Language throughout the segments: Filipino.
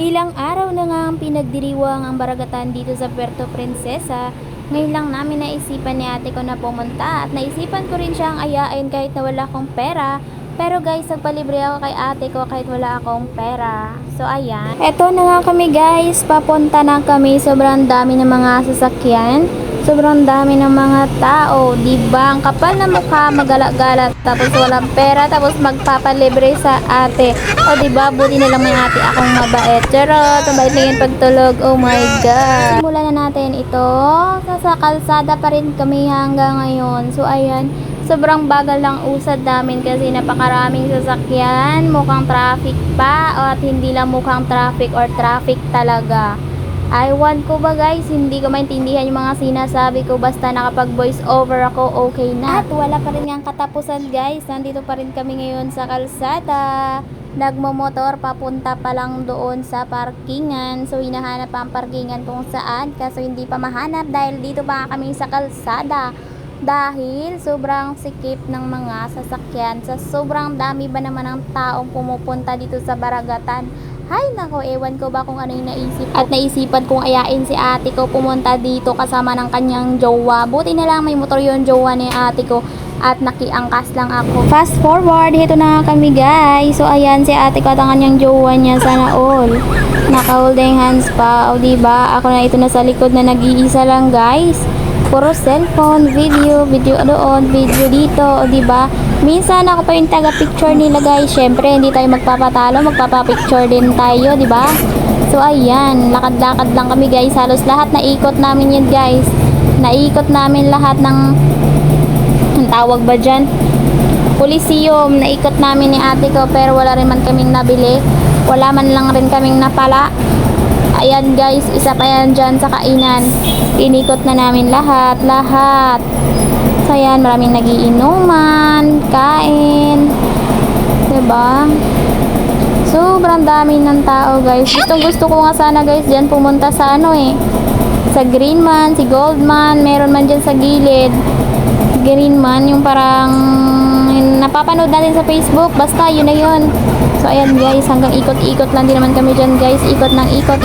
Ilang araw na nga ang pinagdiriwang ang baragatan dito sa Puerto Princesa. Ngayon lang namin naisipan ni ate ko na pumunta at naisipan ko rin siyang ayain kahit na wala akong pera. Pero guys, nagpalibre ako kay ate ko kahit wala akong pera. So ayan. Eto na nga kami guys, papunta na kami. Sobrang dami ng mga sasakyan. Sobrang dami ng mga tao, diba? Ang kapal na mukha, magala-gala, tapos walang pera, tapos magpapalibre sa ate. O diba, buti na lang may ate akong mabait. Charot, mabait lang yung pagtulog. Oh my God. Simulan na natin ito. Sa kalsada pa rin kami hanggang ngayon. So ayan, sobrang bagal lang usad namin kasi napakaraming sasakyan. Mukhang traffic pa at hindi lang mukhang traffic or traffic talaga. Ewan ko ba guys, hindi ko maintindihan yung mga sinasabi ko, basta nakapag voice over ako, okay na. At wala pa rin ang katapusan guys, nandito pa rin kami ngayon sa kalsada. Nagmomotor papunta pa lang doon sa parkingan. So hinahanap pa ang parkingan kung saan, kaso hindi pa mahanap dahil dito pa kami sa kalsada. Dahil sobrang sikip ng mga sasakyan, sa sobrang dami ba naman ng taong pumupunta dito sa baragatan. Hay nako, ewan ko ba kung ano yung naisip ko. At naisipan kong ayain si ate ko pumunta dito kasama ng kanyang jowa. Buti na lang may motor yung jowa ni ate ko at nakiangkas lang ako. Fast forward, ito na kami guys. So ayan si ate ko at ang kanyang jowa niya, sana all. Naka-holding hands pa. O diba, ako na ito na sa likod na nag-iisa lang guys. Puro cellphone, video doon, video dito, o diba? Minsan ako pa yung taga-picture nila guys. Syempre, hindi tayo magpapatalo, magpapapicture din tayo, diba? So ayan, lakad-lakad lang kami guys. Halos lahat naikot namin yan guys. Naikot namin lahat ng, ang tawag ba dyan? Coliseum, naikot namin ni ate ko pero wala rin man kaming nabili. Wala man lang rin kaming napala. Ayan guys, isa pa yan dyan sa kainan. Inikot na namin lahat. So ayan, maraming nagiinuman, kain, diba? Sobrang dami ng tao guys. Gusto ko nga sana guys dyan pumunta sa ano sa Greenman, si Goldman, meron man dyan sa gilid. Greenman, yung parang napapanood natin sa Facebook, basta yun na yun. So ayan guys, hanggang ikot-ikot lang din naman kami dyan guys. Ikot ng ikot.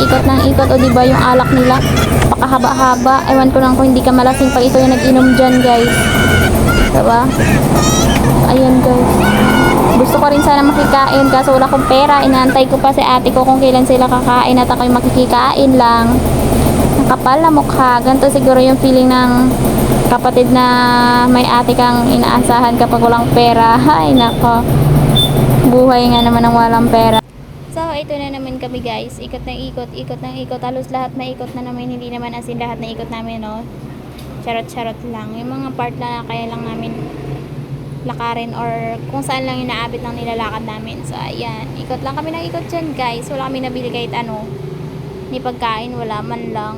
O diba yung alak nila, pakahaba-haba. Ewan ko lang kung hindi ka malasing pag ito yung nag-inom dyan guys, diba? Ayan guys, gusto ko rin sana makikain kaso wala akong pera. Inaantay ko pa si ate ko kung kailan sila kakain at ako'y makikikain lang. Nakapal na mukha. Ganito siguro yung feeling ng kapatid na may ate kang inaasahan kapag walang pera. Hay nako, buhay nga naman ng walang pera. So ito na naman kami guys, ikot ng ikot. Halos lahat na ikot na namin, hindi naman as in lahat na ikot namin, no? Charot lang, yung mga part na kaya lang namin lakarin or kung saan lang yung naabit ng nilalakad namin. So ayan, ikot lang kami ng ikot dyan guys. Wala kami nabili kahit ano, ni pagkain, wala man lang.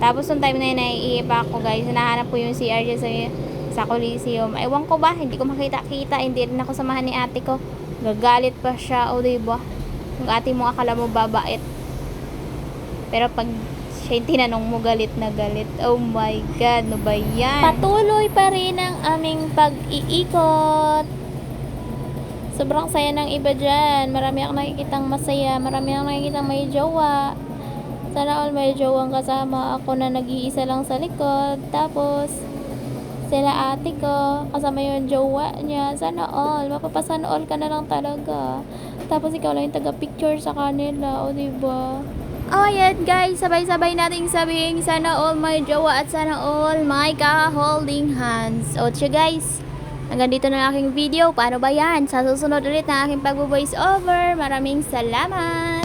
Tapos yung time na yun, naiipa ako guys, nahanap ko yung CR dyan sa Coliseum. Ewan ko ba, hindi ko makita-kita, hindi rin ako samahan ni ate ko. Gagalit pa siya, o diba? Yung ate mo akala mo babait, pero pag siya yung tinanong mo, galit na galit. Oh my God, no ba yan? Patuloy pa rin ang aming pag-iikot. Sobrang saya ng iba dyan. Marami akong nakikitang masaya. Marami akong nakikitang may jowa. Sana all may jowang kasama. Ako na nag-iisa lang sa likod. Tapos sila ate ko, kasama yung jowa niya. Sana all, mapapasana all ka na lang talaga. Tapos ikaw lang yung taga-picture sa kanila, o diba? Oh, ayan guys, sabay-sabay nating sabihin, sana all may jowa at sana all may ka-holding hands. O siya guys, hanggang dito na aking video. Paano ba yan? Sa susunod ulit na aking pag-voice over. Maraming salamat!